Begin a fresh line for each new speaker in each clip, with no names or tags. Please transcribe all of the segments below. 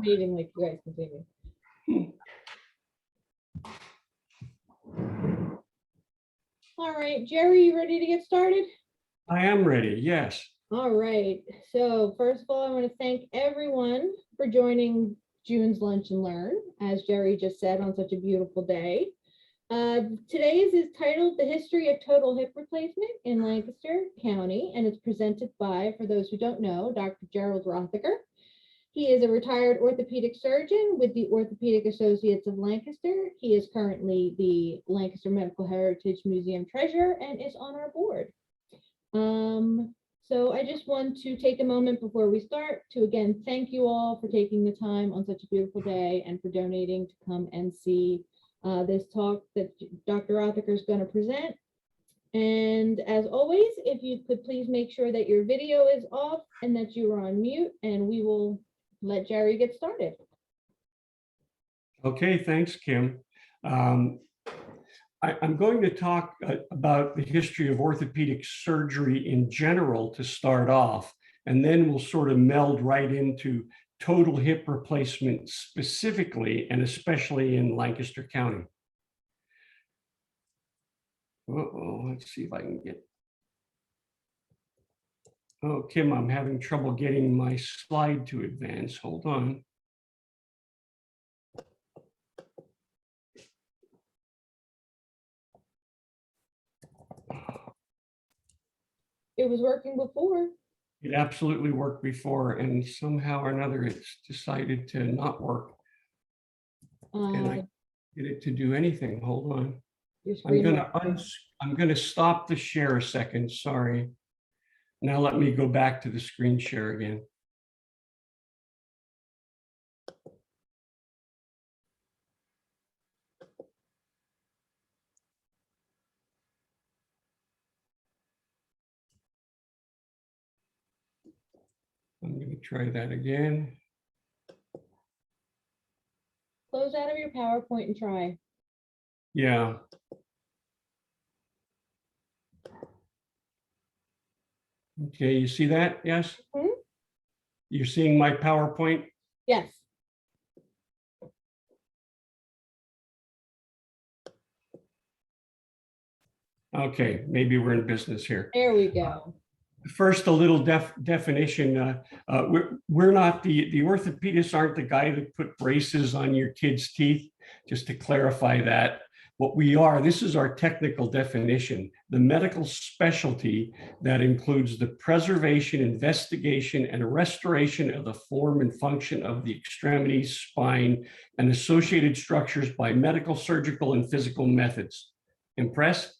Amazingly, you guys continue. All right, Jerry, you ready to get started?
I am ready, yes.
All right, so first of all, I want to thank everyone for joining June's Lunch and Learn, as Jerry just said, on such a beautiful day. Today's is titled The History of Total Hip Replacement in Lancaster County, and it's presented by, for those who don't know, Dr. Gerald Rothacker. He is a retired orthopedic surgeon with the Orthopedic Associates of Lancaster. He is currently the Lancaster Medical Heritage Museum treasurer and is on our board. So I just want to take a moment before we start to again thank you all for taking the time on such a beautiful day and for donating to come and see this talk that Dr. Rothacker is going to present. And as always, if you could please make sure that your video is off and that you are on mute, and we will let Jerry get started.
Okay, thanks, Kim. I'm going to talk about the history of orthopedic surgery in general to start off, and then we'll sort of meld right into total hip replacement specifically, and especially in Lancaster County. Let's see if I can get. Oh, Kim, I'm having trouble getting my slide to advance. Hold on.
It was working before.
It absolutely worked before, and somehow or another it's decided to not work. Can I get it to do anything? Hold on. I'm gonna stop the share a second. Sorry. Now let me go back to the screen share again. I'm going to try that again.
Close out of your PowerPoint and try.
Yeah. Okay, you see that? Yes? Mm-hmm. You're seeing my PowerPoint?
Yes.
Okay, maybe we're in business here.
There we go.
First, a little definition. We're not the orthopedists aren't the guy that put braces on your kids' teeth, just to clarify that. What we are, this is our technical definition, the medical specialty that includes the preservation, investigation, and restoration of the form and function of the extremities, spine, and associated structures by medical, surgical, and physical methods. Impressed?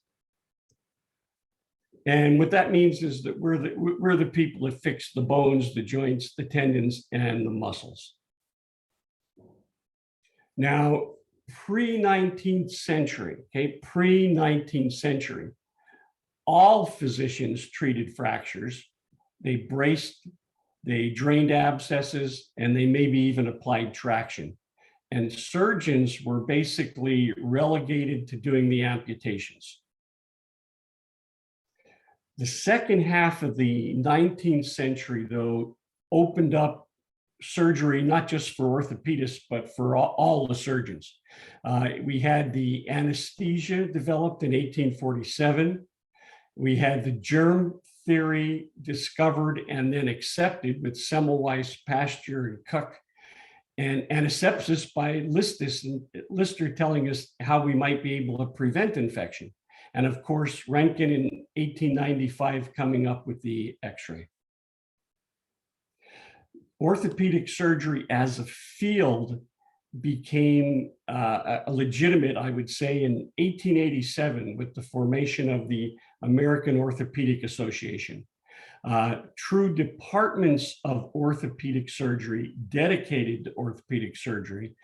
And what that means is that we're the people that fix the bones, the joints, the tendons, and the muscles. Now, pre-19th century, okay, pre-19th century, all physicians treated fractures. They braced, they drained abscesses, and they maybe even applied traction. And surgeons were basically relegated to doing the amputations. The second half of the 19th century, though, opened up surgery, not just for orthopedists, but for all the surgeons. We had the anesthesia developed in 1847. We had the germ theory discovered and then accepted with Semmelweis, Pasteur, and Cook, and antisepsis by Lister telling us how we might be able to prevent infection. And of course, Röntgen in 1895 coming up with the X-ray. Orthopedic surgery as a field became legitimate, I would say, in 1887 with the formation of the American Orthopedic Association. True departments of orthopedic surgery dedicated to orthopedic surgery.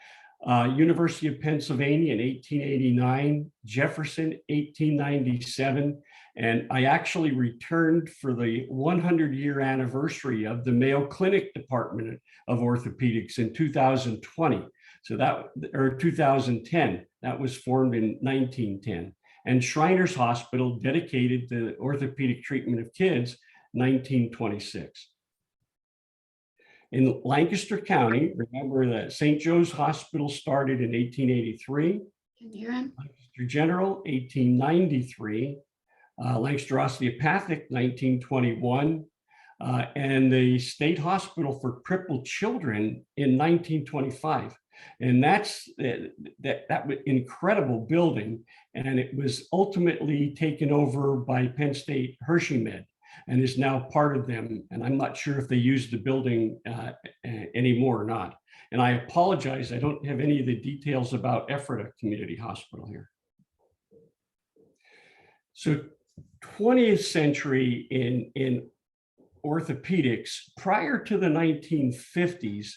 University of Pennsylvania in 1889, Jefferson 1897, and I actually returned for the 100-year anniversary of the Mayo Clinic Department of Orthopedics in 2020. So that, or 2010, that was formed in 1910. And Shriners Hospital dedicated to orthopedic treatment of kids, 1926. In Lancaster County, remember that St. Joe's Hospital started in 1883.
Can you hear him?
Lancaster General, 1893. Lancaster Osteopathic, 1921. And the State Hospital for Crippled Children in 1925. And that's that incredible building. And it was ultimately taken over by Penn State Hershey Med and is now part of them. And I'm not sure if they use the building anymore or not. And I apologize, I don't have any of the details about Ephrata Community Hospital here. So 20th century in orthopedics, prior to the 1950s,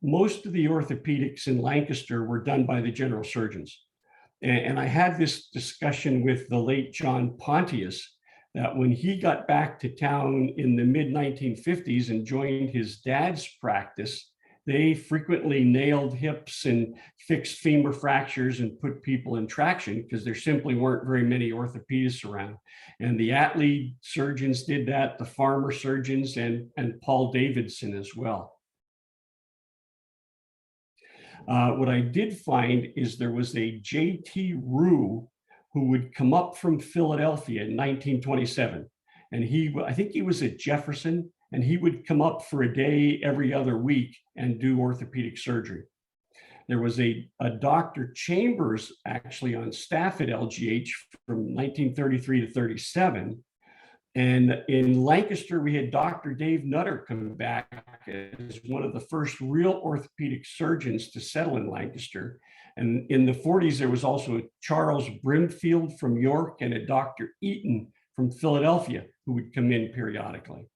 most of the orthopedics in Lancaster were done by the general surgeons. And I had this discussion with the late John Pontius that when he got back to town in the mid 1950s and joined his dad's practice, they frequently nailed hips and fixed femur fractures and put people in traction because there simply weren't very many orthopedists around. And the Atlee surgeons did that, the Farmer surgeons, and Paul Davidson as well. What I did find is there was a J.T. Rue who would come up from Philadelphia in 1927. And I think he was at Jefferson, and he would come up for a day every other week and do orthopedic surgery. There was a Dr. Chambers actually on staff at LGH from 1933 to 37. And in Lancaster, we had Dr. Dave Nutter come back as one of the first real orthopedic surgeons to settle in Lancaster. And in the 40s, there was also Charles Brimfield from York and a Dr. Eaton from Philadelphia who would come in periodically.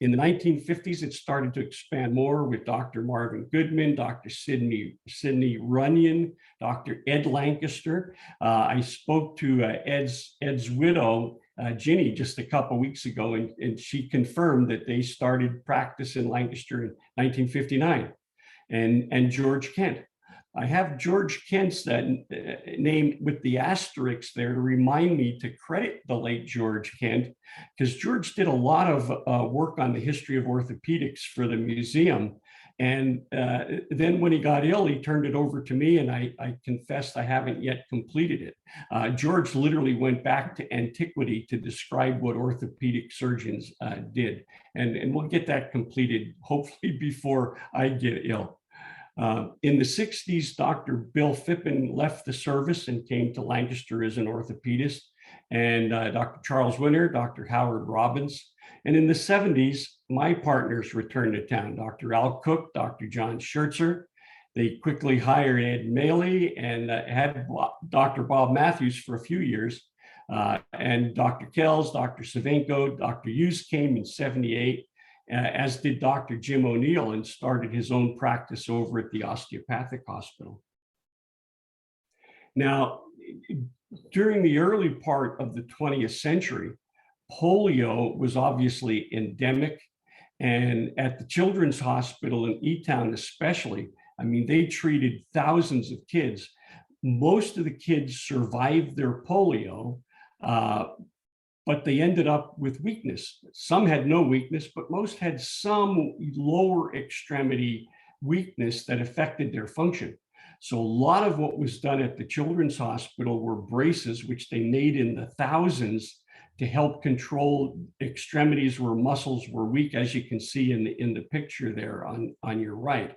In the 1950s, it started to expand more with Dr. Marvin Goodman, Dr. Sidney Runyon, Dr. Ed Lancaster. I spoke to Ed's widow, Ginny, just a couple weeks ago, and she confirmed that they started practice in Lancaster in 1959. And George Kent. I have George Kent's name with the asterisk there to remind me to credit the late George Kent, because George did a lot of work on the history of orthopedics for the museum. And then when he got ill, he turned it over to me, and I confessed I haven't yet completed it. George literally went back to antiquity to describe what orthopedic surgeons did. And we'll get that completed, hopefully before I get ill. In the 60s, Dr. Bill Phippen left the service and came to Lancaster as an orthopedist, and Dr. Charles Winter, Dr. Howard Robbins. And in the 70s, my partners returned to town, Dr. Al Cook, Dr. John Schertzer. They quickly hired Ed Maley and had Dr. Bob Matthews for a few years. And Dr. Kells, Dr. Savenko, Dr. Hughes came in 78. As did Dr. Jim O'Neill, and started his own practice over at the Osteopathic Hospital. Now, during the early part of the 20th century, polio was obviously endemic. And at the Children's Hospital in E-Town especially, I mean, they treated thousands of kids. Most of the kids survived their polio, but they ended up with weakness. Some had no weakness, but most had some lower extremity weakness that affected their function. So a lot of what was done at the Children's Hospital were braces, which they made in the thousands to help control extremities where muscles were weak, as you can see in the picture there on your right.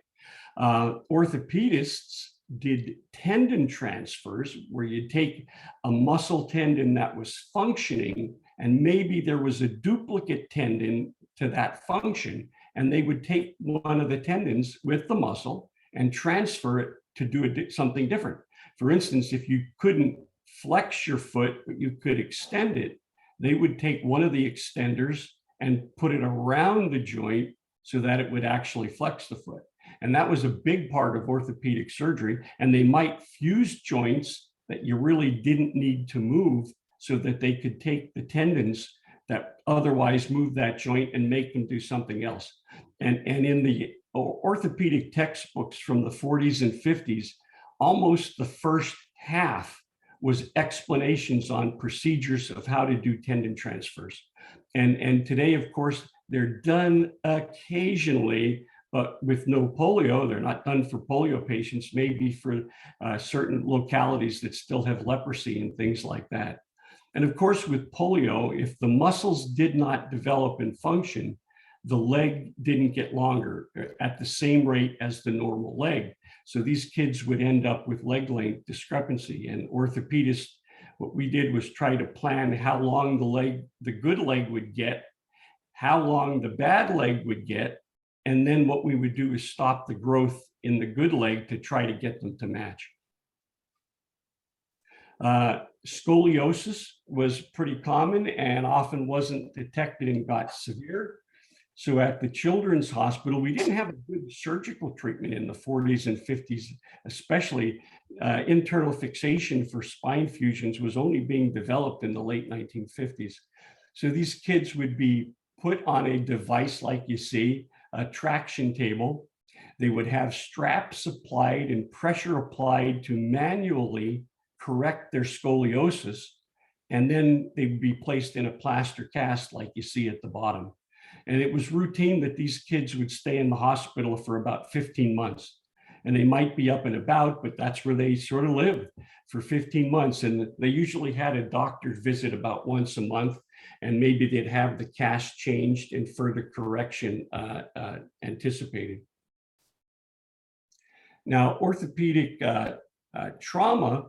Orthopedists did tendon transfers where you take a muscle tendon that was functioning and maybe there was a duplicate tendon to that function, and they would take one of the tendons with the muscle and transfer it to do something different. For instance, if you couldn't flex your foot, but you could extend it, they would take one of the extenders and put it around the joint so that it would actually flex the foot. And that was a big part of orthopedic surgery. And they might fuse joints that you really didn't need to move so that they could take the tendons that otherwise move that joint and make them do something else. And in the orthopedic textbooks from the 40s and 50s, almost the first half was explanations on procedures of how to do tendon transfers. And today, of course, they're done occasionally, but with no polio. They're not done for polio patients, maybe for certain localities that still have leprosy and things like that. And of course, with polio, if the muscles did not develop and function, the leg didn't get longer at the same rate as the normal leg. So these kids would end up with leg length discrepancy. And orthopedists, what we did was try to plan how long the good leg would get, how long the bad leg would get, and then what we would do is stop the growth in the good leg to try to get them to match. Scoliosis was pretty common and often wasn't detected and got severe. So at the Children's Hospital, we didn't have a good surgical treatment in the 40s and 50s, especially internal fixation for spine fusions was only being developed in the late 1950s. So these kids would be put on a device like you see, a traction table. They would have straps applied and pressure applied to manually correct their scoliosis. And then they'd be placed in a plaster cast like you see at the bottom. And it was routine that these kids would stay in the hospital for about 15 months. And they might be up and about, but that's where they sort of lived for 15 months. And they usually had a doctor's visit about once a month, and maybe they'd have the cast changed and further correction anticipated. Now, orthopedic trauma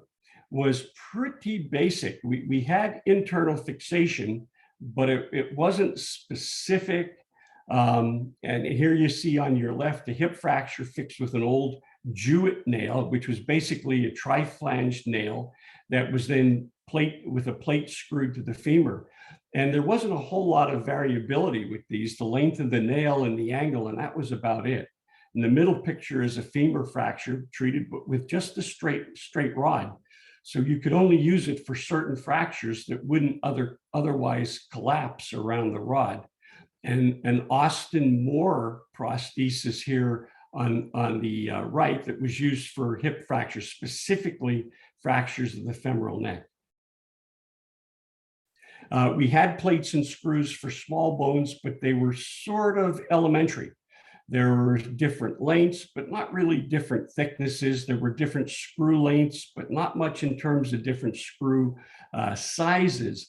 was pretty basic. We had internal fixation, but it wasn't specific. And here you see on your left, a hip fracture fixed with an old Jewett nail, which was basically a triflanged nail that was then with a plate screwed to the femur. And there wasn't a whole lot of variability with these, the length of the nail and the angle, and that was about it. In the middle picture is a femur fracture treated with just a straight rod. So you could only use it for certain fractures that wouldn't otherwise collapse around the rod. And an Austin Moore prosthesis here on the right that was used for hip fractures, specifically fractures of the femoral neck. We had plates and screws for small bones, but they were sort of elementary. There were different lengths, but not really different thicknesses. There were different screw lengths, but not much in terms of different screw sizes.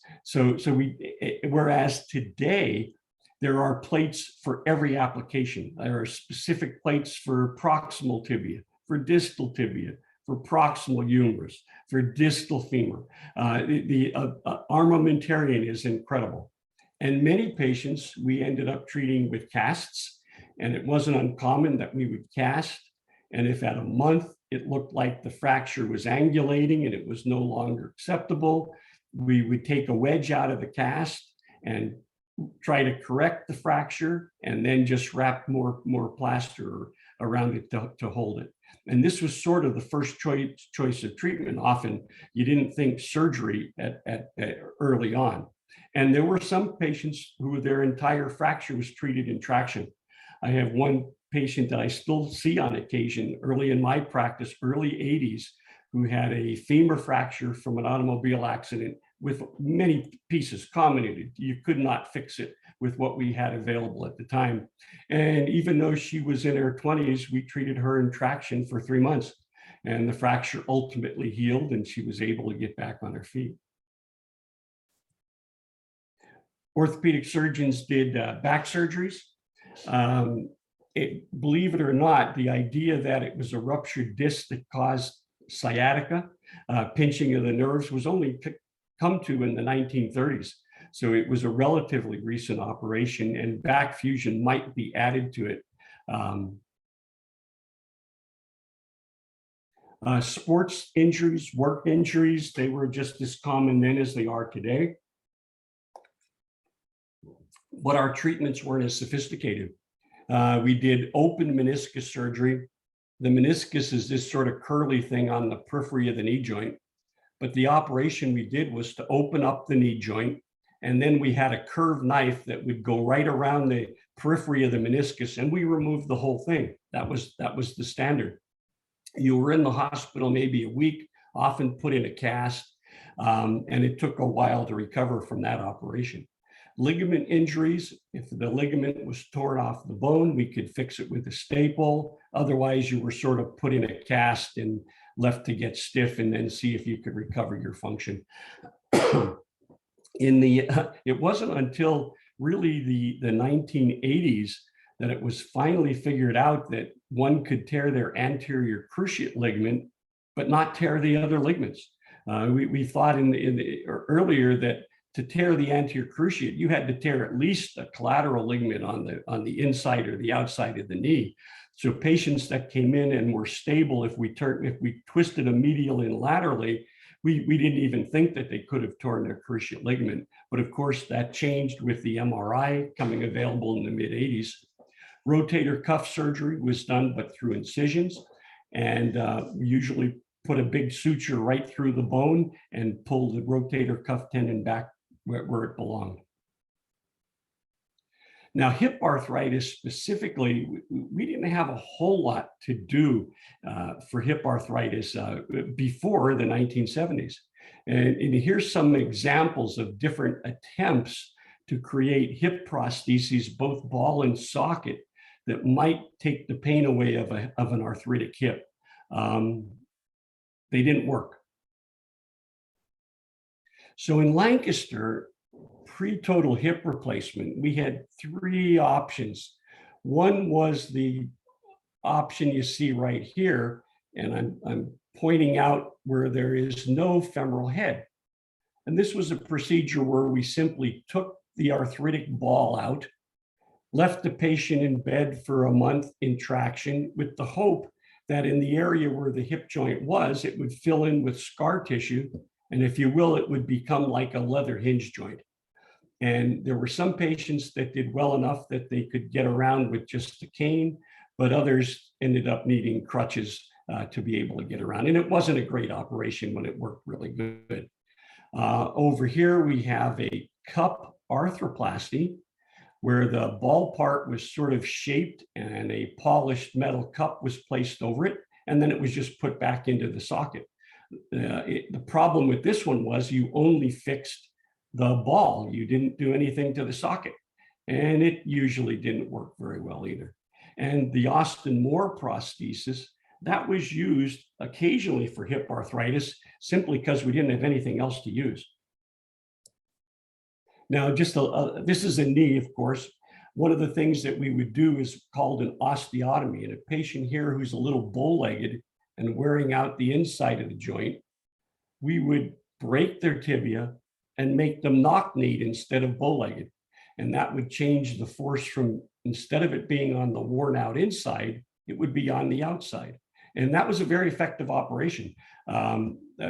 Whereas today, there are plates for every application. There are specific plates for proximal tibia, for distal tibia, for proximal humerus, for distal femur. The armamentarium is incredible. And many patients we ended up treating with casts. And it wasn't uncommon that we would cast. And if at a month it looked like the fracture was angulating and it was no longer acceptable, we would take a wedge out of the cast and try to correct the fracture and then just wrap more plaster around it to hold it. And this was sort of the first choice of treatment. Often you didn't think surgery early on. And there were some patients who their entire fracture was treated in traction. I have one patient that I still see on occasion early in my practice, early 80s, who had a femur fracture from an automobile accident with many pieces comminuted. You could not fix it with what we had available at the time. And even though she was in her 20s, we treated her in traction for 3 months. And the fracture ultimately healed and she was able to get back on her feet. Orthopedic surgeons did back surgeries. Believe it or not, the idea that it was a ruptured disc that caused sciatica, pinching of the nerves, was only come to in the 1930s. So it was a relatively recent operation, and back fusion might be added to it. Sports injuries, work injuries, they were just as common then as they are today. But our treatments weren't as sophisticated. We did open meniscus surgery. The meniscus is this sort of curly thing on the periphery of the knee joint. But the operation we did was to open up the knee joint. And then we had a curved knife that would go right around the periphery of the meniscus, and we removed the whole thing. That was the standard. You were in the hospital maybe a week, often put in a cast, and it took a while to recover from that operation. Ligament injuries, if the ligament was torn off the bone, we could fix it with a staple. Otherwise, you were sort of put in a cast and left to get stiff and then see if you could recover your function. It wasn't until really the 1980s that it was finally figured out that one could tear their anterior cruciate ligament, but not tear the other ligaments. We thought earlier that to tear the anterior cruciate, you had to tear at least a collateral ligament on the inside or the outside of the knee. So patients that came in and were stable, if we twisted a medial and laterally, we didn't even think that they could have torn their cruciate ligament. But of course, that changed with the MRI coming available in the mid-80s. Rotator cuff surgery was done, but through incisions, and we usually put a big suture right through the bone and pull the rotator cuff tendon back where it belonged. Now, hip arthritis specifically, we didn't have a whole lot to do for hip arthritis before the 1970s. And here's some examples of different attempts to create hip prostheses, both ball and socket, that might take the pain away of an arthritic hip. They didn't work. So in Lancaster, pre-total hip replacement, we had three options. One was the option you see right here, and I'm pointing out where there is no femoral head. And this was a procedure where we simply took the arthritic ball out, left the patient in bed for a month in traction with the hope that in the area where the hip joint was, it would fill in with scar tissue. And if you will, it would become like a leather hinge joint. And there were some patients that did well enough that they could get around with just a cane, but others ended up needing crutches to be able to get around. And it wasn't a great operation when it worked really good. Over here, we have a cup arthroplasty, where the ball part was sort of shaped and a polished metal cup was placed over it, and then it was just put back into the socket. The problem with this one was you only fixed the ball. You didn't do anything to the socket, and it usually didn't work very well either. And the Austin Moore prosthesis, that was used occasionally for hip arthritis, simply because we didn't have anything else to use. Now, this is a knee, of course. One of the things that we would do is called an osteotomy. And a patient here who's a little bow-legged and wearing out the inside of the joint, we would break their tibia and make them knock-kneed instead of bow-legged. And that would change the force from, instead of it being on the worn out inside, it would be on the outside. And that was a very effective operation.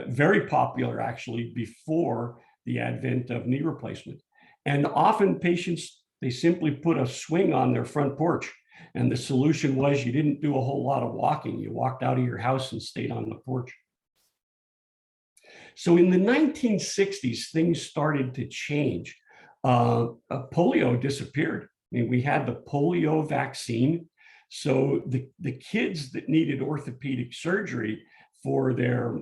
Very popular actually before the advent of knee replacement. And often patients, they simply put a swing on their front porch. And the solution was you didn't do a whole lot of walking. You walked out of your house and stayed on the porch. So in the 1960s, things started to change. Polio disappeared. I mean, we had the polio vaccine. So the kids that needed orthopedic surgery for their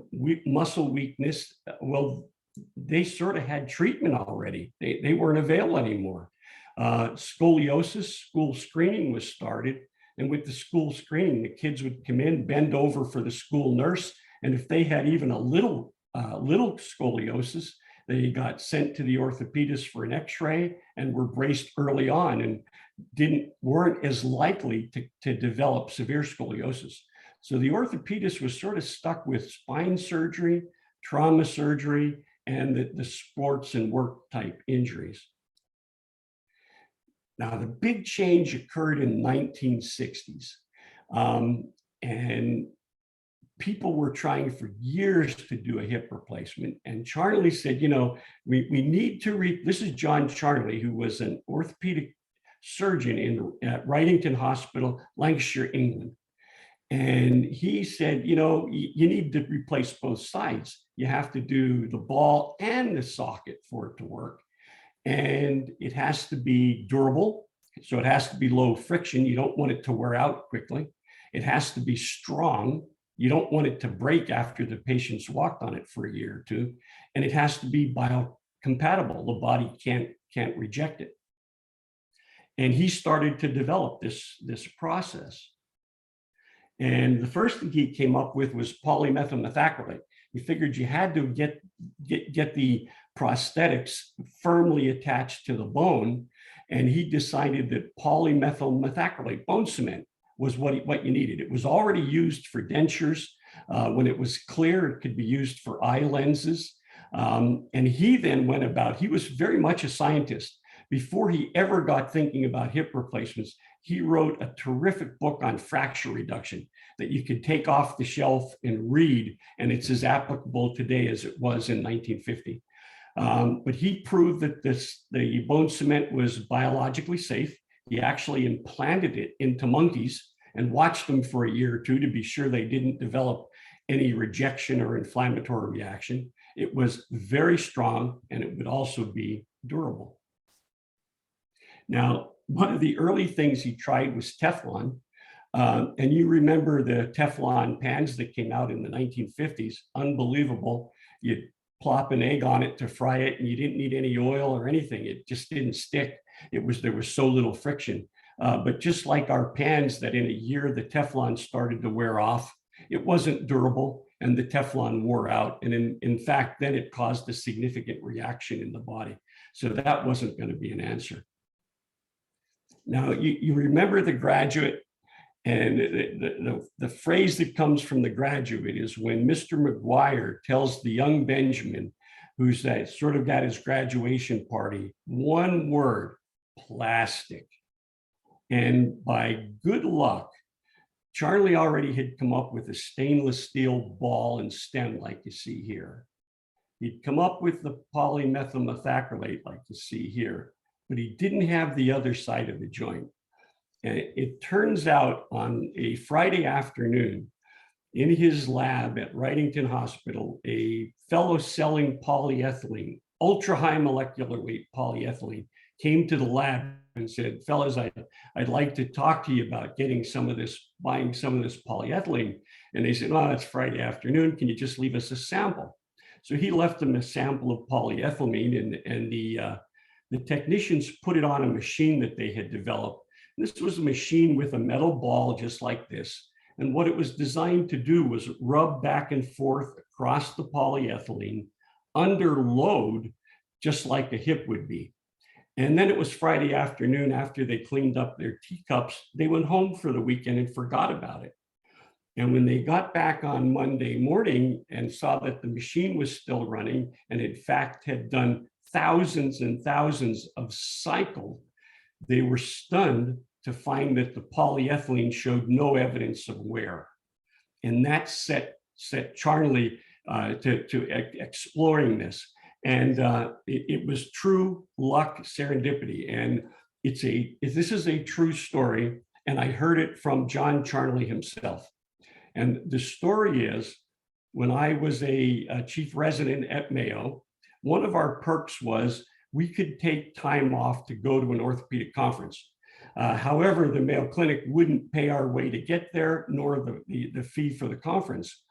muscle weakness, well, they sort of had treatment already. They weren't available anymore. Scoliosis, school screening was started. And with the school screening, the kids would come in, bend over for the school nurse. And if they had even a little scoliosis, they got sent to the orthopedist for an x-ray and were braced early on and weren't as likely to develop severe scoliosis. So the orthopedist was sort of stuck with spine surgery, trauma surgery, and the sports and work type injuries. Now, the big change occurred in the 1960s. And people were trying for years to do a hip replacement. And Charnley said, you know, we need to this is John Charnley, who was an orthopedic surgeon at Wrightington Hospital, Lancashire, England. And he said, you know, you need to replace both sides. You have to do the ball and the socket for it to work. And it has to be durable. So it has to be low friction. You don't want it to wear out quickly. It has to be strong. You don't want it to break after the patient's walked on it for a year or two. And it has to be compatible. The body can't reject it. And he started to develop this process. And the first thing he came up with was polymethylmethacrylate. He figured you had to get the prosthetics firmly attached to the bone. And he decided that polymethylmethacrylate, bone cement, was what you needed. It was already used for dentures. When it was clear, it could be used for eye lenses. And he then went about, he was very much a scientist. Before he ever got thinking about hip replacements, he wrote a terrific book on fracture reduction that you could take off the shelf and read, and it's as applicable today as it was in 1950. But he proved that the bone cement was biologically safe. He actually implanted it into monkeys and watched them for a year or two to be sure they didn't develop any rejection or inflammatory reaction. It was very strong, and it would also be durable. Now, one of the early things he tried was Teflon. And you remember the Teflon pans that came out in the 1950s, unbelievable. You'd plop an egg on it to fry it, and you didn't need any oil or anything. It just didn't stick. There was so little friction. But just like our pans, that in a year, the Teflon started to wear off. It wasn't durable, and the Teflon wore out. And in fact, then it caused a significant reaction in the body. So that wasn't going to be an answer. Now, you remember The Graduate, and the phrase that comes from The Graduate is when Mr. McGuire tells the young Benjamin, who's sort of got his graduation party, one word: plastic. And by good luck, Charlie already had come up with a stainless steel ball and stem like you see here. He'd come up with the polymethylmethacrylate like you see here, but he didn't have the other side of the joint. And it turns out on a Friday afternoon in his lab at Wrightington Hospital, a fellow selling polyethylene, ultra high molecular weight polyethylene, came to the lab and said, fellas, I'd like to talk to you about getting some of this, buying some of this polyethylene. And they said, oh, it's Friday afternoon. Can you just leave us a sample? So he left them a sample of polyethylene, and the technicians put it on a machine that they had developed. This was a machine with a metal ball just like this. And what it was designed to do was rub back and forth across the polyethylene under load, just like a hip would be. And then it was Friday afternoon, after they cleaned up their teacups, they went home for the weekend and forgot about it. And when they got back on Monday morning and saw that the machine was still running, and in fact had done thousands and thousands of cycles, they were stunned to find that the polyethylene showed no evidence of wear. And that set Charlie to exploring this. And it was true luck, serendipity. And this is a true story. And I heard it from John Charnley himself. And the story is, when I was a chief resident at Mayo, one of our perks was we could take time off to go to an orthopedic conference. However, the Mayo Clinic wouldn't pay our way to get there, nor the fee for the conference.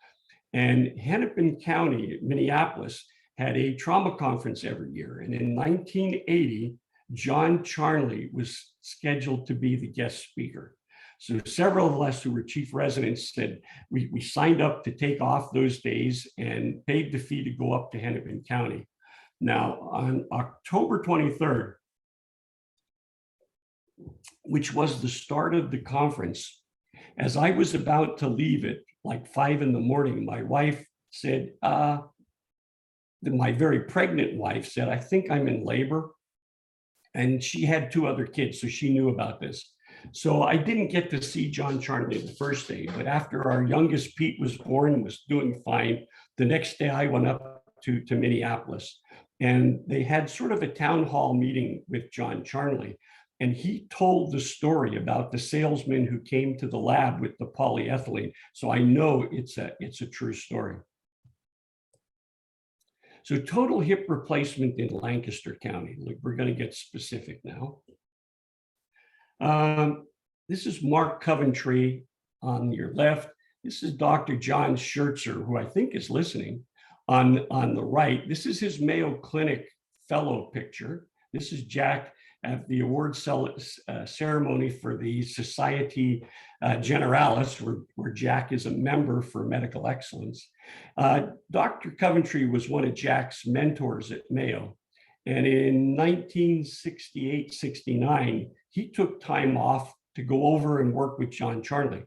And Hennepin County, Minneapolis, had a trauma conference every year. And in 1980, John Charnley was scheduled to be the guest speaker. So several of us who were chief residents said we signed up to take off those days and paid the fee to go up to Hennepin County. Now, on October 23rd, which was the start of the conference, as I was about to leave it, like 5 in the morning, my wife said, my very pregnant wife said, I think I'm in labor. And she had 2 other kids, so she knew about this. So I didn't get to see John Charnley the first day, but after our youngest Pete was born, was doing fine, the next day I went up to Minneapolis, and they had sort of a town hall meeting with John Charnley. And he told the story about the salesman who came to the lab with the polyethylene. So I know it's a true story. So total hip replacement in Lancaster County. Look, we're going to get specific now. This is Mark Coventry on your left. This is Dr. John Schertzer, who I think is listening, on the right. This is his Mayo Clinic fellow picture. This is Jack at the award ceremony for the Society Generalis, where Jack is a member for medical excellence. Dr. Coventry was one of Jack's mentors at Mayo. And in 1968-69, he took time off to go over and work with John Charnley.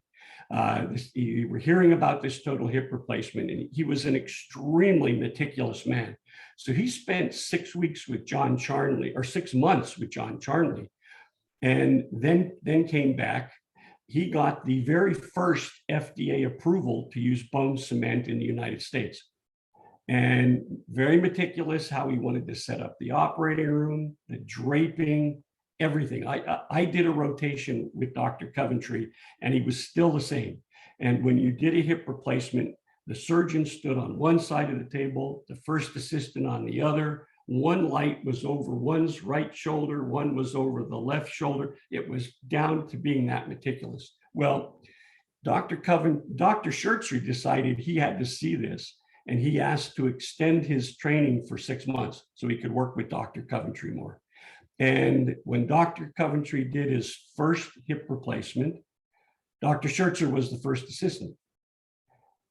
You were hearing about this total hip replacement, and he was an extremely meticulous man. So he spent 6 weeks with John Charnley, or 6 months with John Charnley, and then came back. He got the very first FDA approval to use bone cement in the United States. And very meticulous how he wanted to set up the operating room, the draping, everything. I did a rotation with Dr. Coventry, and he was still the same. And when you did a hip replacement, the surgeon stood on one side of the table, the first assistant on the other. One light was over one's right shoulder, one was over the left shoulder. It was down to being that meticulous. Well, Dr. Schertzer decided he had to see this, and he asked to extend his training for 6 months so he could work with Dr. Coventry more. And when Dr. Coventry did his first hip replacement, Dr. Schertzer was the first assistant.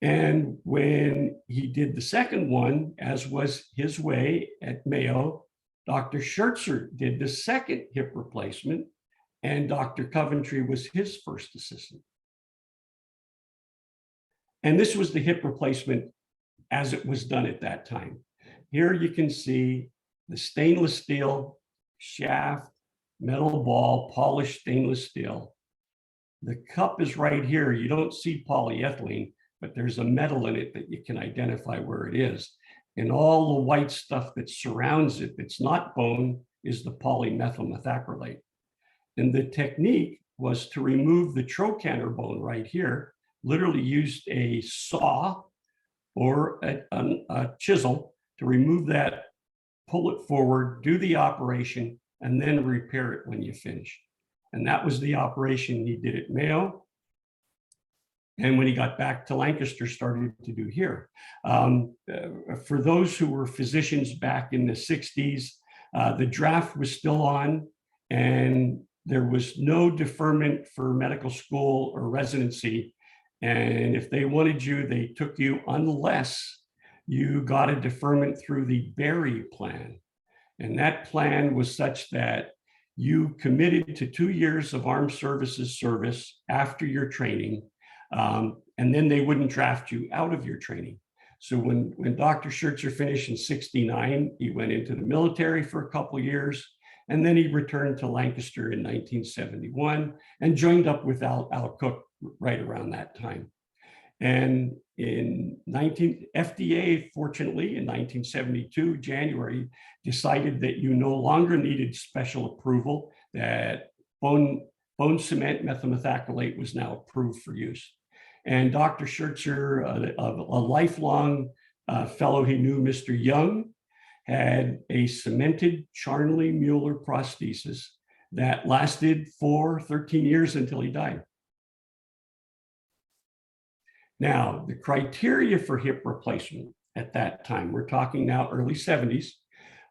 And when he did the second one, as was his way at Mayo, Dr. Schertzer did the second hip replacement, and Dr. Coventry was his first assistant. And this was the hip replacement as it was done at that time. Here you can see the stainless steel shaft, metal ball, polished stainless steel. The cup is right here. You don't see polyethylene, but there's a metal in it that you can identify where it is. And all the white stuff that surrounds it, that's not bone, is the polymethyl methacrylate. And the technique was to remove the trochanter bone right here, literally used a saw or a chisel to remove that, pull it forward, do the operation, and then repair it when you finish. And that was the operation he did at Mayo. And when he got back to Lancaster, started to do here. For those who were physicians back in the 60s, the draft was still on, and there was no deferment for medical school or residency. And if they wanted you, they took you unless you got a deferment through the Berry plan. And that plan was such that you committed to 2 years of armed services service after your training, and then they wouldn't draft you out of your training. So when Dr. Schertzer finished in 69, he went into the military for a couple of years, and then he returned to Lancaster in 1971 and joined up with Al Cook right around that time. And FDA, fortunately, in 1972, January, decided that you no longer needed special approval, that bone cement methylmethacrylate was now approved for use. And Dr. Schertzer, a lifelong fellow he knew, Mr. Young, had a cemented Charnley-Mueller prosthesis that lasted for 13 years until he died. Now, the criteria for hip replacement at that time, we're talking now early 70s,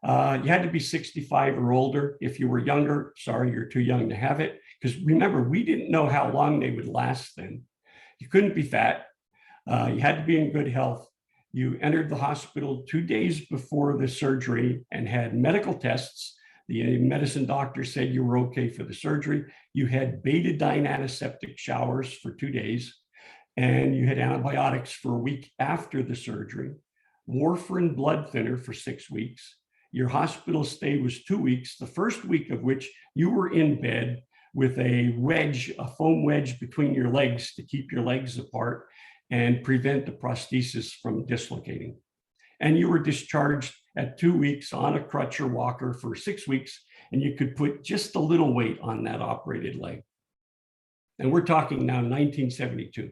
you had to be 65 or older. If you were younger, sorry, you're too young to have it. Because remember, we didn't know how long they would last then. You couldn't be fat. You had to be in good health. You entered the hospital 2 days before the surgery and had medical tests. The medicine doctor said you were okay for the surgery. You had betadine antiseptic showers for 2 days. And you had antibiotics for a week after the surgery, warfarin blood thinner for 6 weeks. Your hospital stay was 2 weeks, the first week of which you were in bed with a wedge, a foam wedge between your legs to keep your legs apart and prevent the prosthesis from dislocating. And you were discharged at 2 weeks on a crutch or walker for 6 weeks, and you could put just a little weight on that operated leg. And we're talking now 1972.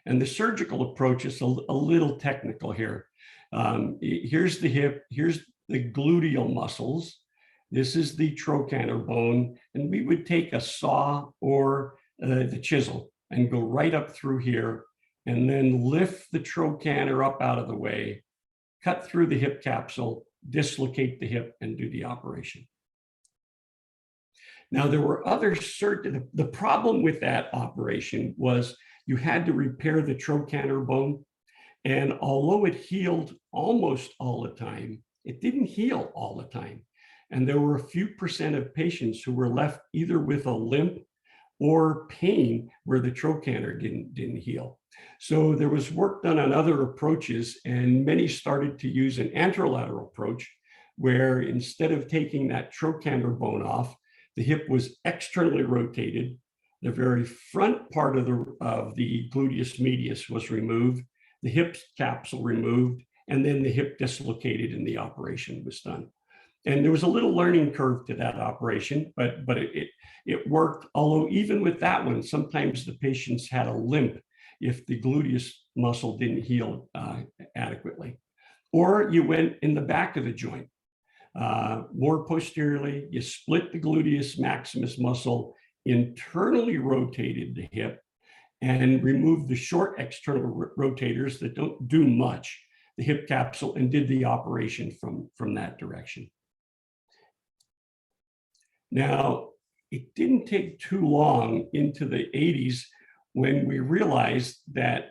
And the surgical approach is a little technical here. Here's the hip, here's the gluteal muscles. This is the trochanter bone. And we would take a saw or the chisel and go right up through here and then lift the trochanter up out of the way, cut through the hip capsule, dislocate the hip, and do the operation. Now, there were other certain, the problem with that operation was you had to repair the trochanter bone. And although it healed almost all the time, it didn't heal all the time. And there were a few percent of patients who were left either with a limp or pain where the trochanter didn't heal. So there was work done on other approaches, and many started to use an anterolateral approach where instead of taking that trochanter bone off, the hip was externally rotated. The very front part of the gluteus medius was removed, the hip capsule removed, and then the hip dislocated and the operation was done. And there was a little learning curve to that operation, but it worked. Although even with that one, sometimes the patients had a limp if the gluteus muscle didn't heal adequately. Or you went in the back of the joint, more posteriorly, you split the gluteus maximus muscle, internally rotated the hip, and removed the short external rotators that don't do much, the hip capsule, and did the operation from that direction. Now, it didn't take too long into the 80s when we realized that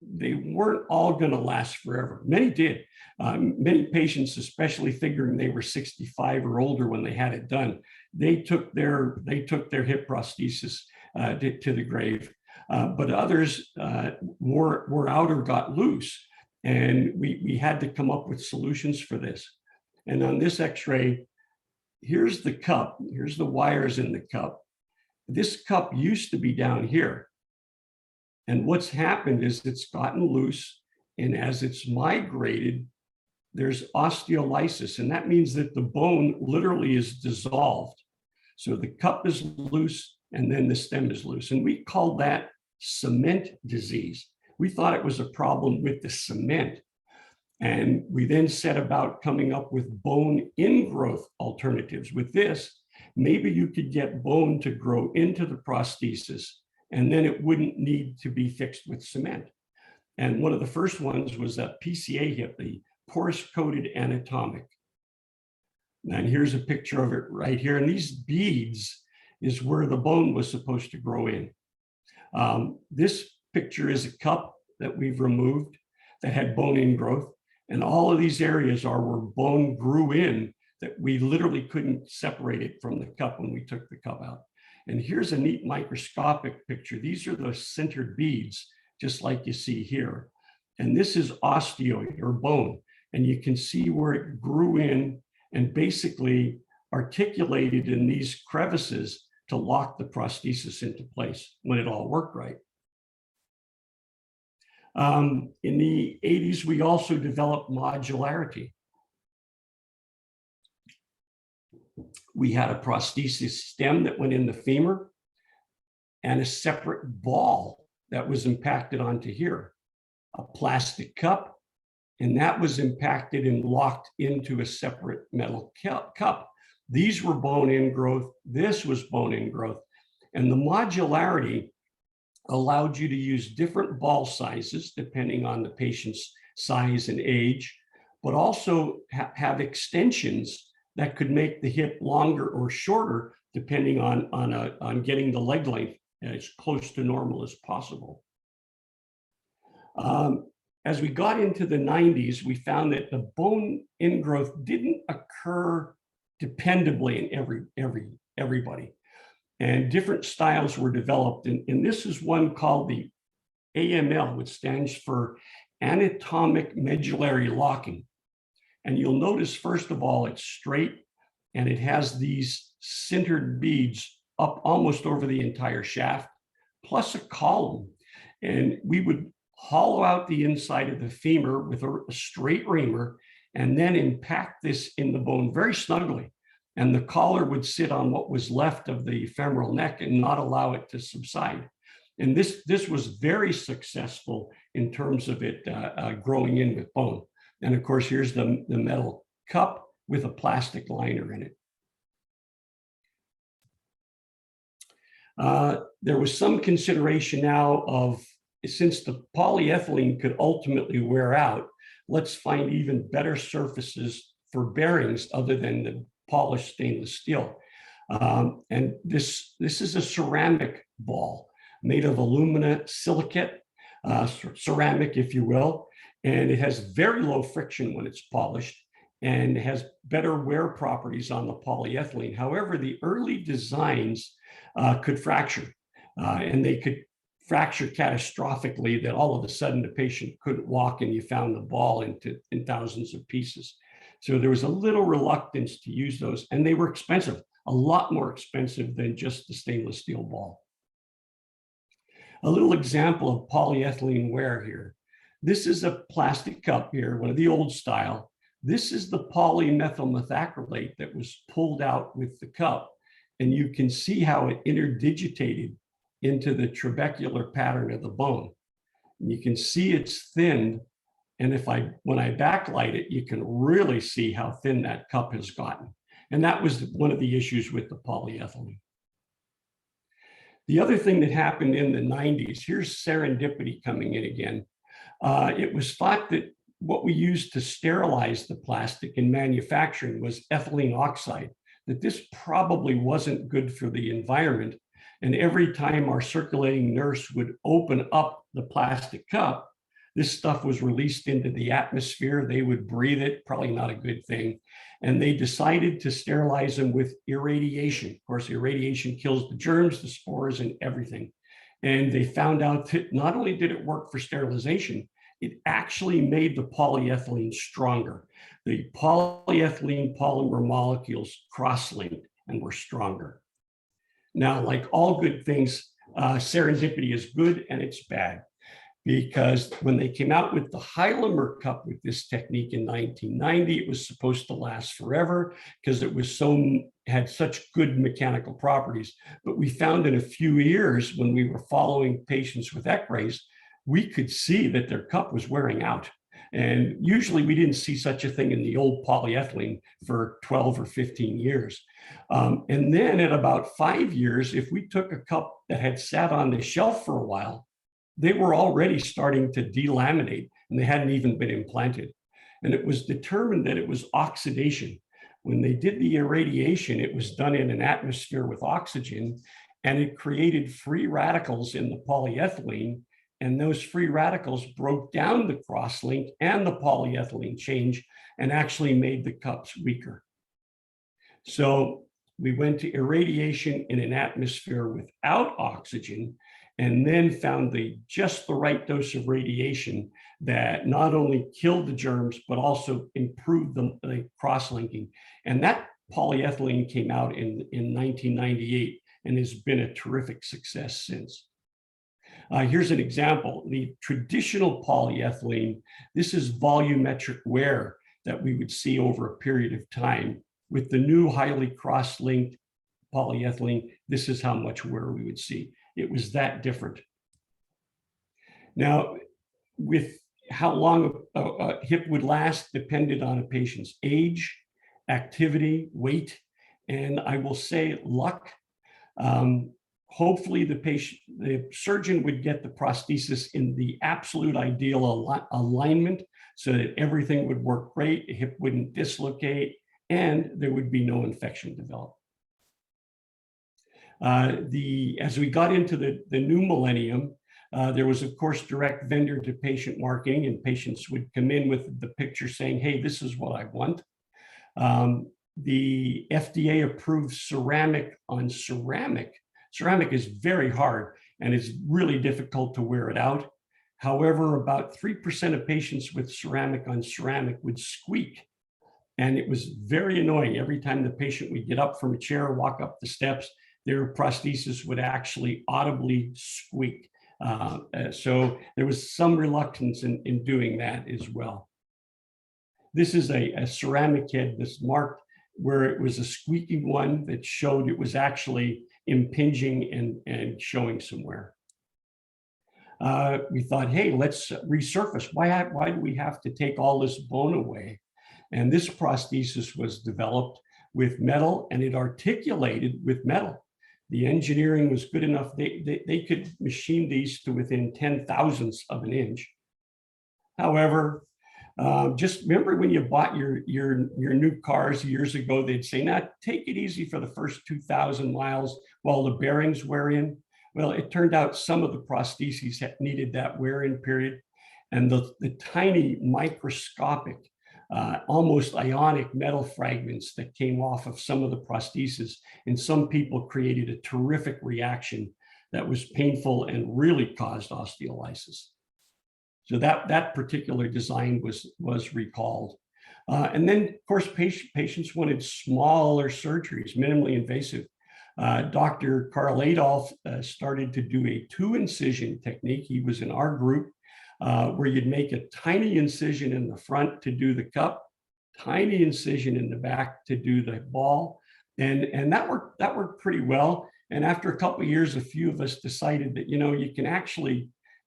they weren't all going to last forever. Many did. Many patients, especially figuring they were 65 or older when they had it done, they took their hip prosthesis to the grave. But others wore out or got loose, and we had to come up with solutions for this. And on this X-ray, here's the cup. Here's the wires in the cup. This cup used to be down here. And what's happened is it's gotten loose, and as it's migrated, there's osteolysis, and that means that the bone literally is dissolved. So the cup is loose, and then the stem is loose, and we called that cement disease. We thought it was a problem with the cement, and we then set about coming up with bone ingrowth alternatives. With this, maybe you could get bone to grow into the prosthesis, and then it wouldn't need to be fixed with cement. And one of the first ones was a PCA hip, the porous-coated anatomic. And here's a picture of it right here. And these beads is where the bone was supposed to grow in. This picture is a cup that we've removed that had bone ingrowth. And all of these areas are where bone grew in that we literally couldn't separate it from the cup when we took the cup out. And here's a neat microscopic picture. These are those centered beads, just like you see here. And this is osteoid or bone. And you can see where it grew in and basically articulated in these crevices to lock the prosthesis into place when it all worked right. In the 80s, we also developed modularity. We had a prosthesis stem that went in the femur and a separate ball that was impacted onto here, a plastic cup, and that was impacted and locked into a separate metal cup. These were bone ingrowth, this was bone ingrowth, and the modularity allowed you to use different ball sizes depending on the patient's size and age, but also have extensions that could make the hip longer or shorter depending on getting the leg length as close to normal as possible. As we got into the 90s, we found that the bone ingrowth didn't occur dependably in everybody. And different styles were developed. And this is one called the AML, which stands for anatomic medullary locking. And you'll notice, first of all, it's straight and it has these sintered beads up almost over the entire shaft, plus a column. And we would hollow out the inside of the femur with a straight reamer and then impact this in the bone very snugly. And the collar would sit on what was left of the femoral neck and not allow it to subside. And this was very successful in terms of it growing in with bone. And of course, here's the metal cup with a plastic liner in it. There was some consideration now of, since the polyethylene could ultimately wear out, let's find even better surfaces for bearings other than the polished stainless steel. And this is a ceramic ball made of alumina silicate, ceramic, if you will, and it has very low friction when it's polished and has better wear properties on the polyethylene. However, the early designs could fracture, and they could fracture catastrophically that all of a sudden the patient couldn't walk and you found the ball in thousands of pieces. So there was a little reluctance to use those, and they were expensive, a lot more expensive than just the stainless steel ball. A little example of polyethylene wear here. This is a plastic cup here, one of the old style. This is the polymethyl methacrylate that was pulled out with the cup. And you can see how it interdigitated into the trabecular pattern of the bone. And you can see it's thinned. And when I backlight it, you can really see how thin that cup has gotten. And that was one of the issues with the polyethylene. The other thing that happened in the 90s, here's serendipity coming in again. It was thought that what we used to sterilize the plastic in manufacturing was ethylene oxide, that this probably wasn't good for the environment. And every time our circulating nurse would open up the plastic cup, this stuff was released into the atmosphere. They would breathe it, probably not a good thing. And they decided to sterilize them with irradiation. Of course, irradiation kills the germs, the spores, and everything. And they found out that not only did it work for sterilization, it actually made the polyethylene stronger. The polyethylene polymer molecules cross-linked and were stronger. Now, like all good things, serendipity is good and it's bad, because when they came out with the Hylamer cup with this technique in 1990, it was supposed to last forever because it was had such good mechanical properties. But we found in a few years, when we were following patients with X-rays, we could see that their cup was wearing out. And usually we didn't see such a thing in the old polyethylene for 12 or 15 years. And then at about 5 years, if we took a cup that had sat on the shelf for a while, they were already starting to delaminate and they hadn't even been implanted. And it was determined that it was oxidation. When they did the irradiation, it was done in an atmosphere with oxygen, and it created free radicals in the polyethylene. And those free radicals broke down the cross-link and the polyethylene change and actually made the cups weaker. So we went to irradiation in an atmosphere without oxygen, and then found just the right dose of radiation that not only killed the germs, but also improved the cross-linking. And that polyethylene came out in 1998 and has been a terrific success since. Here's an example. The traditional polyethylene, this is volumetric wear that we would see over a period of time. With the new highly cross-linked polyethylene, this is how much wear we would see. It was that different. Now, with how long a hip would last depended on a patient's age, activity, weight, and I will say luck. Hopefully the surgeon would get the prosthesis in the absolute ideal alignment so that everything would work great, the hip wouldn't dislocate, and there would be no infection developed. As we got into the new millennium, there was, of course, direct vendor to patient marketing, and patients would come in with the picture saying, hey, this is what I want. The FDA approved ceramic on ceramic. Ceramic is very hard and it's really difficult to wear it out. However, about 3% of patients with ceramic on ceramic would squeak. And it was very annoying. Every time the patient would get up from a chair, walk up the steps, their prosthesis would actually audibly squeak. So there was some reluctance in doing that as well. This is a ceramic head that's marked where it was a squeaking one that showed it was actually impinging and showing some wear. We thought, hey, let's resurface. Why do we have to take all this bone away? And this prosthesis was developed with metal, and it articulated with metal. The engineering was good enough. They could machine these to within 10 thousandths of an inch. However, Just remember when you bought your new cars years ago, they'd say, "Now take it easy for the first 2,000 miles while the bearings wear in." Well, it turned out some of the prostheses needed that wear-in period, and the tiny microscopic, almost ionic metal fragments that came off of some of the prostheses in some people created a terrific reaction that was painful and really caused osteolysis. So that particular design was recalled. And then, of course, patients wanted smaller surgeries, minimally invasive. Dr. Carl Adolph started to do a 2-incision technique. He was in our group where you'd make a tiny incision in the front to do the cup, tiny incision in the back to do the ball. And that worked pretty well. And after a couple of years, a few of us decided that,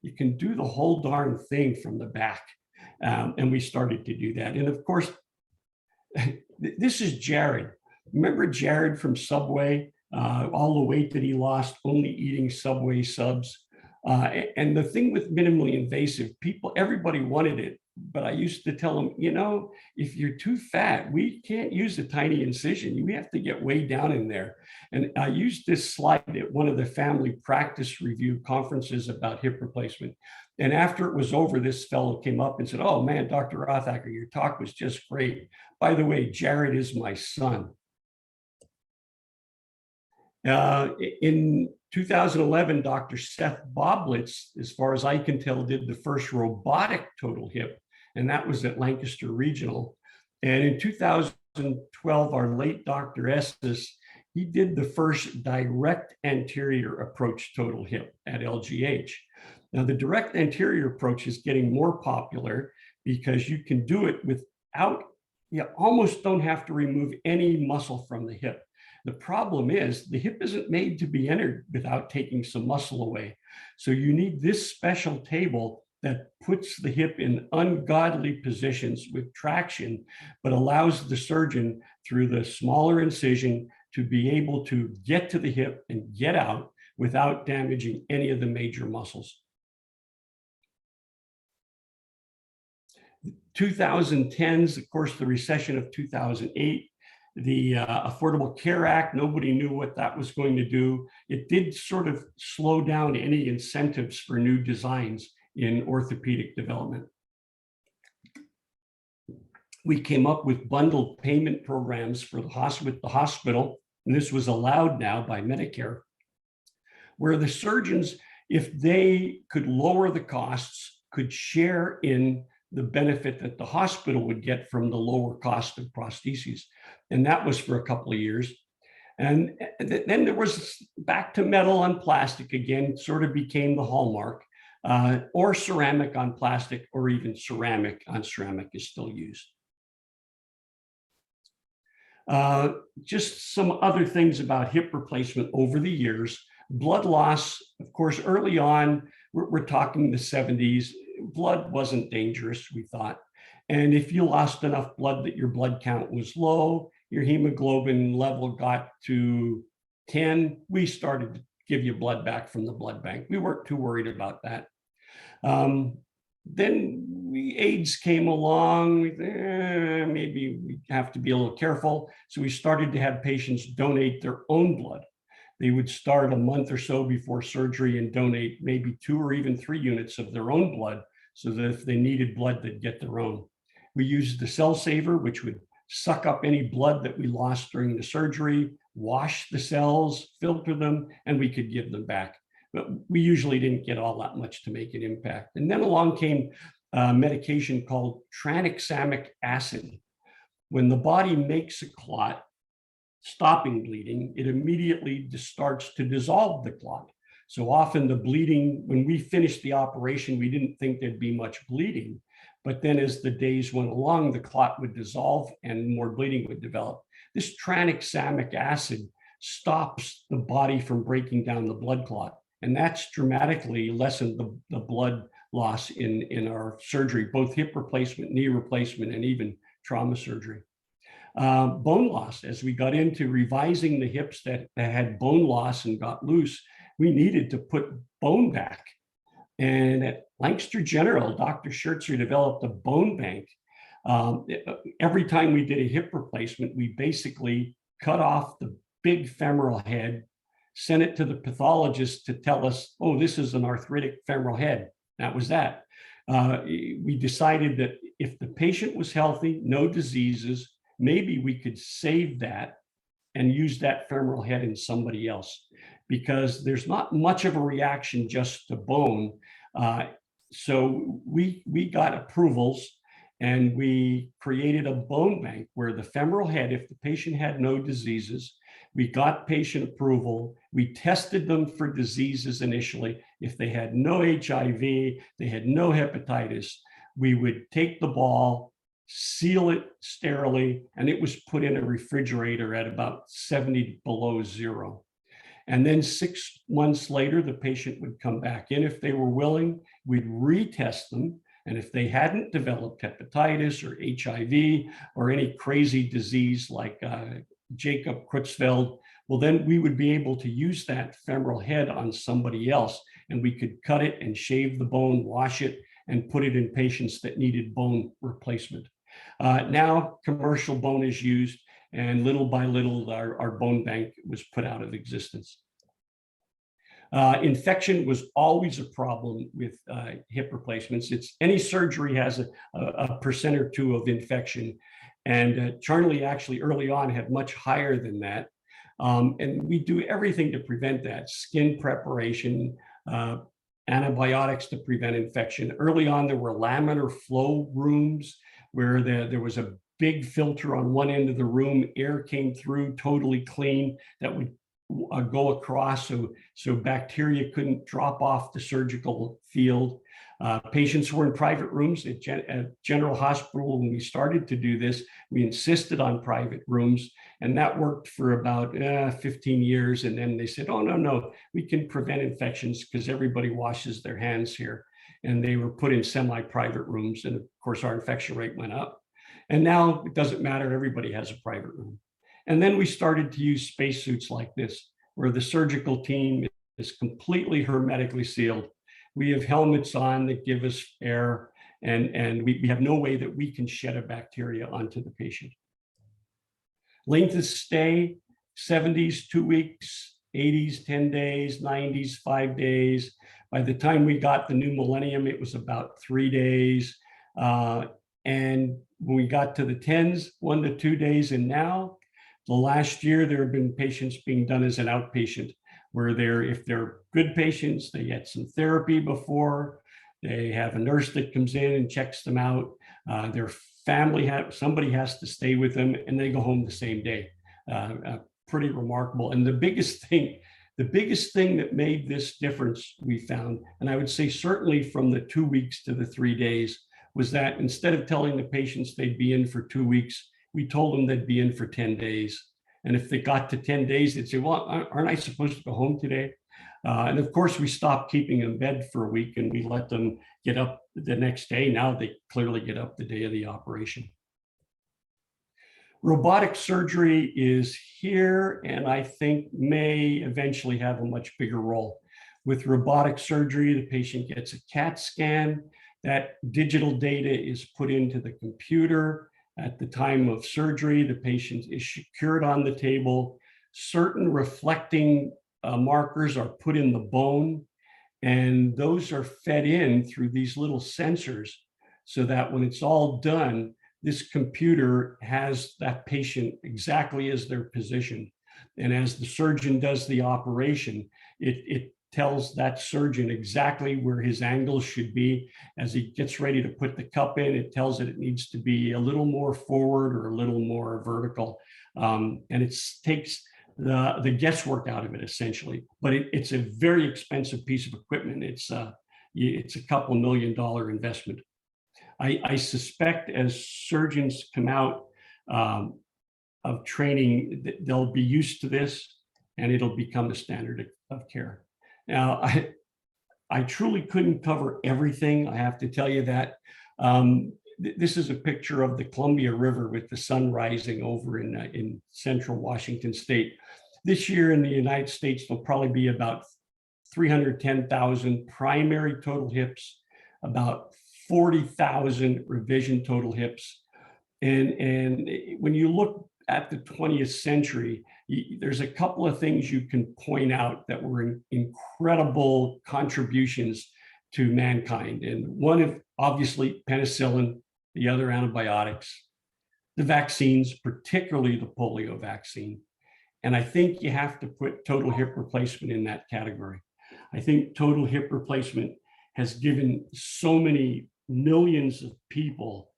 you can do the whole darn thing from the back. And we started to do that. And of course, this is Jared. Remember Jared from Subway? All the weight that he lost only eating Subway subs. And the thing with minimally invasive, everybody wanted it. But I used to tell them, if you're too fat, we can't use a tiny incision. We have to get way down in there. And I used this slide at one of the family practice review conferences about hip replacement. And after it was over, this fellow came up and said, "Oh man, Dr. Rothacker, your talk was just great. By the way, Jared is my son." In 2011, Dr. Seth Boblitz, as far as I can tell, did the first robotic total hip, and that was at Lancaster Regional. And in 2012, our late Dr. Estes, he did the first direct anterior approach total hip at LGH. Now, the direct anterior approach is getting more popular because you can do it without, you almost don't have to remove any muscle from the hip. The problem is the hip isn't made to be entered without taking some muscle away. So you need this special table that puts the hip in ungodly positions with traction, but allows the surgeon through the smaller incision to be able to get to the hip and get out without damaging any of the major muscles. 2010s, of course, the recession of 2008, the Affordable Care Act, nobody knew what that was going to do. It did sort of slow down any incentives for new designs in orthopedic development. We came up with bundled payment programs for the hospital, and this was allowed now by Medicare, where the surgeons, if they could lower the costs, could share in the benefit that the hospital would get from the lower cost of prostheses. And that was for a couple of years. And then there was back to metal on plastic again, sort of became the hallmark, or ceramic on plastic, or even ceramic on ceramic is still used. Just some other things about hip replacement over the years. Blood loss, of course, early on, we're talking the 70s, blood wasn't dangerous, we thought. And if you lost enough blood that your blood count was low, your hemoglobin level got to 10, we started to give you blood back from the blood bank. We weren't too worried about that. Then AIDS came along, maybe we have to be a little careful. So we started to have patients donate their own blood. They would start a month or so before surgery and donate maybe 2 or even 3 units of their own blood, so that if they needed blood, they'd get their own. We used the cell saver, which would suck up any blood that we lost during the surgery, wash the cells, filter them, and we could give them back. But we usually didn't get all that much to make an impact. And then along came a medication called tranexamic acid. When the body makes a clot, stopping bleeding, it immediately starts to dissolve the clot. So often the bleeding, when we finished the operation, we didn't think there'd be much bleeding. But then as the days went along, the clot would dissolve and more bleeding would develop. This tranexamic acid stops the body from breaking down the blood clot. And that's dramatically lessened the blood loss in our surgery, both hip replacement, knee replacement, and even trauma surgery. Bone loss, as we got into revising the hips that had bone loss and got loose, we needed to put bone back. And at Lancaster General, Dr. Schertzer developed a bone bank. Every time we did a hip replacement, we basically cut off the big femoral head, sent it to the pathologist to tell us, oh, this is an arthritic femoral head. That was that. We decided that if the patient was healthy, no diseases, maybe we could save that and use that femoral head in somebody else, because there's not much of a reaction just to bone. So we got approvals and we created a bone bank where the femoral head, if the patient had no diseases, we got patient approval. We tested them for diseases initially. If they had no HIV, they had no hepatitis, we would take the ball, seal it sterilely, and it was put in a refrigerator at about 70 below zero. And then 6 months later, the patient would come back in if they were willing. We'd retest them. And if they hadn't developed hepatitis or HIV or any crazy disease like Jacob Creutzfeldt, well, then we would be able to use that femoral head on somebody else, and we could cut it and shave the bone, wash it, and put it in patients that needed bone replacement. Now commercial bone is used, and little by little, our bone bank was put out of existence. Infection was always a problem with hip replacements. Any surgery has a percent or two of infection, and Charnley actually early on had much higher than that. And we do everything to prevent that: skin preparation, antibiotics to prevent infection. Early on, there were laminar flow rooms where there was a big filter on one end of the room. Air came through totally clean that would go across so bacteria couldn't drop off the surgical field. Patients were in private rooms at General Hospital. When we started to do this, we insisted on private rooms, and that worked for about 15 years. And then they said, oh, no, we can prevent infections because everybody washes their hands here. And they were put in semi-private rooms. And of course, our infection rate went up. And now it doesn't matter, everybody has a private room. And then we started to use spacesuits like this, where the surgical team is completely hermetically sealed. We have helmets on that give us air, and we have no way that we can shed a bacteria onto the patient. Length of stay, 70s, 2 weeks, 80s, 10 days, 90s, 5 days. By the time we got the new millennium, it was about 3 days. And when we got to the 10s, 1 to 2 days, and now, the last year, there have been patients being done as an outpatient, where if they're good patients, they get some therapy before, they have a nurse that comes in and checks them out, their family, somebody has to stay with them, and they go home the same day. Pretty remarkable. And the biggest thing that made this difference, we found, and I would say certainly from the 2 weeks to the 3 days, was that instead of telling the patients they'd be in for 2 weeks, we told them they'd be in for 10 days. And if they got to 10 days, they'd say, well, aren't I supposed to go home today? And of course, we stopped keeping them in bed for a week, and we let them get up the next day. Now they clearly get up the day of the operation. Robotic surgery is here, and I think may eventually have a much bigger role. With robotic surgery, the patient gets a CAT scan. That digital data is put into the computer. At the time of surgery, the patient is secured on the table. Certain reflecting markers are put in the bone, and those are fed in through these little sensors, so that when it's all done, this computer has that patient exactly as they're positioned. And as the surgeon does the operation, it tells that surgeon exactly where his angles should be. As he gets ready to put the cup in, it tells it needs to be a little more forward or a little more vertical. And it takes the guesswork out of it, essentially. But it's a very expensive piece of equipment. It's a couple $1 million investment. I suspect as surgeons come out of training, they'll be used to this, and it'll become the standard of care. Now, I truly couldn't cover everything. I have to tell you that. This is a picture of the Columbia River with the sun rising over in central Washington state. This year in the United States, there'll probably be about 310,000 primary total hips, about 40,000 revision total hips. And when you look at the 20th century, there's a couple of things you can point out that were incredible contributions to mankind. And one of, obviously, penicillin, the other antibiotics, the vaccines, particularly the polio vaccine. And I think you have to put total hip replacement in that category. I think total hip replacement has given so many millions of people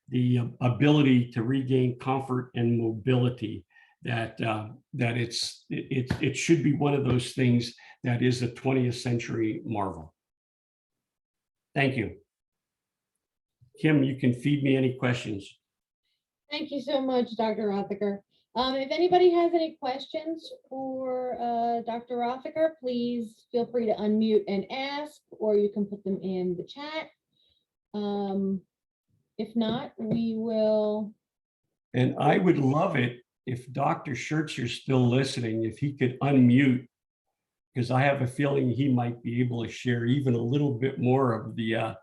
the ability to regain comfort and mobility that it should be one of those things that is a 20th century marvel. Thank you. Kim, you can feed me any questions.
Thank you so much, Dr. Rothacker. If anybody has any questions for Dr. Rothacker, please feel free to unmute and ask, or you can put them in the chat. If not, we will.
And I would love it if Dr. Schertzer's still listening, if he could unmute, because I have a feeling he might be able to share even a little bit more of the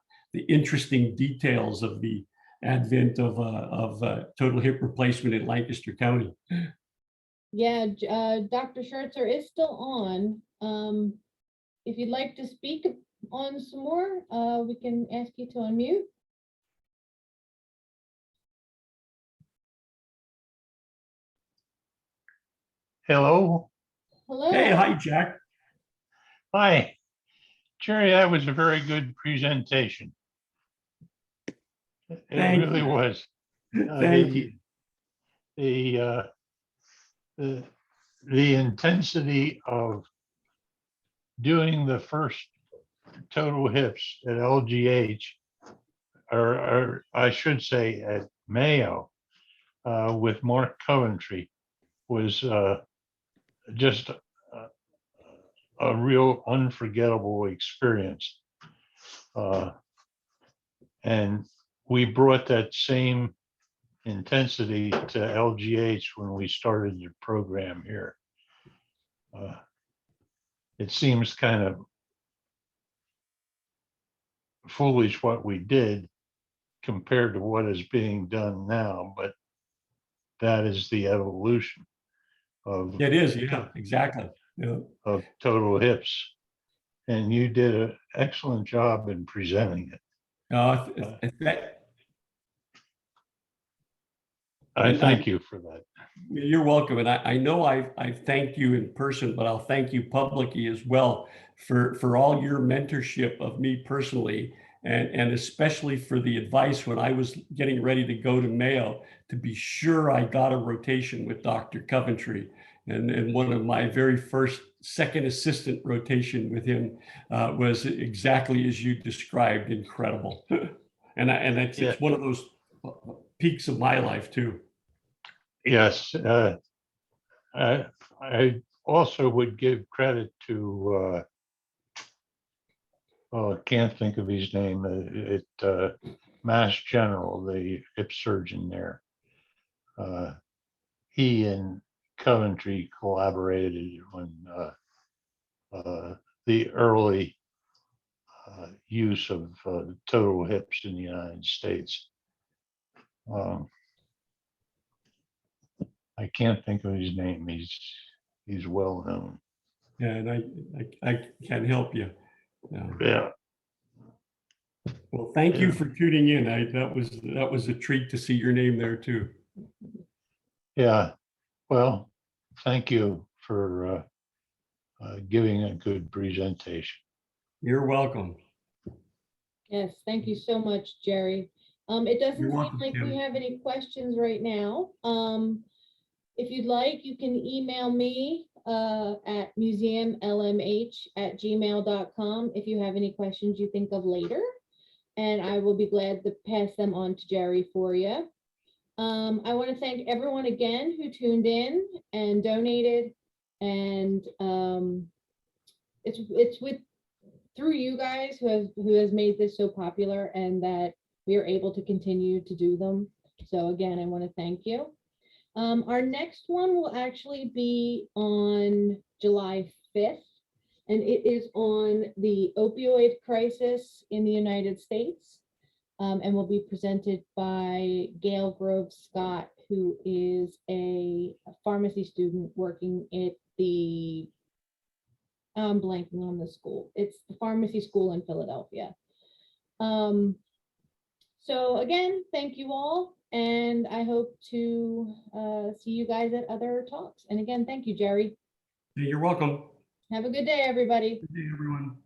interesting details of the advent of total hip replacement in Lancaster County.
Yeah, Dr. Schertzer is still on. If you'd like to speak on some more, we can ask you to unmute.
Hello.
Hello.
Hey, hi, Jack.
Hi. Jerry, that was a very good presentation. It
Thank
really
you.
was.
Thank you.
The intensity of doing the first total hips at LGH, or I should say at Mayo, with Mark Coventry, was just a real unforgettable experience. And we brought that same intensity to LGH when we started the program here. It seems kind of foolish what we did compared to what is being done now, but that is the evolution of
It is, yeah, exactly. Yeah.
of total hips. And you did an excellent job in presenting it. I thank you for that.
You're welcome. And I know I've thanked you in person, but I'll thank you publicly as well for all your mentorship of me personally, and especially for the advice when I was getting ready to go to Mayo to be sure I got a rotation with Dr. Coventry. And one of my very first second assistant rotation with him was exactly as you described, incredible. And it's one of those peaks of my life too.
Yes, I also would give credit to, I can't think of his name, Mass General, the hip surgeon there. He and Coventry collaborated on the early use of total hips in the United States. I can't think of his name. He's well known.
Yeah, and I can help you.
Yeah.
Well, thank you for tuning in. That was a treat to see your name there too.
Yeah. Well, thank you for giving a good presentation.
You're welcome.
Yes, thank you so much, Jerry. It doesn't
You're
seem
welcome,
like
Kim.
we have any questions right now. If you'd like, you can email me at museumlmh@gmail.com if you have any questions you think of later, and I will be glad to pass them on to Jerry for you. I want to thank everyone again who tuned in and donated, and it's through you guys who has made this so popular and that we are able to continue to do them. So again, I want to thank you. Our next one will actually be on July 5th. and it is on the opioid crisis in the United States, and will be presented by Gail Grove Scott, who is a pharmacy student working at the, I'm blanking on the school. It's the pharmacy school in Philadelphia. So again, thank you all, and I hope to see you guys at other talks. And again, thank you, Jerry.
You're welcome.
Have a good day, everybody.
Good day, everyone.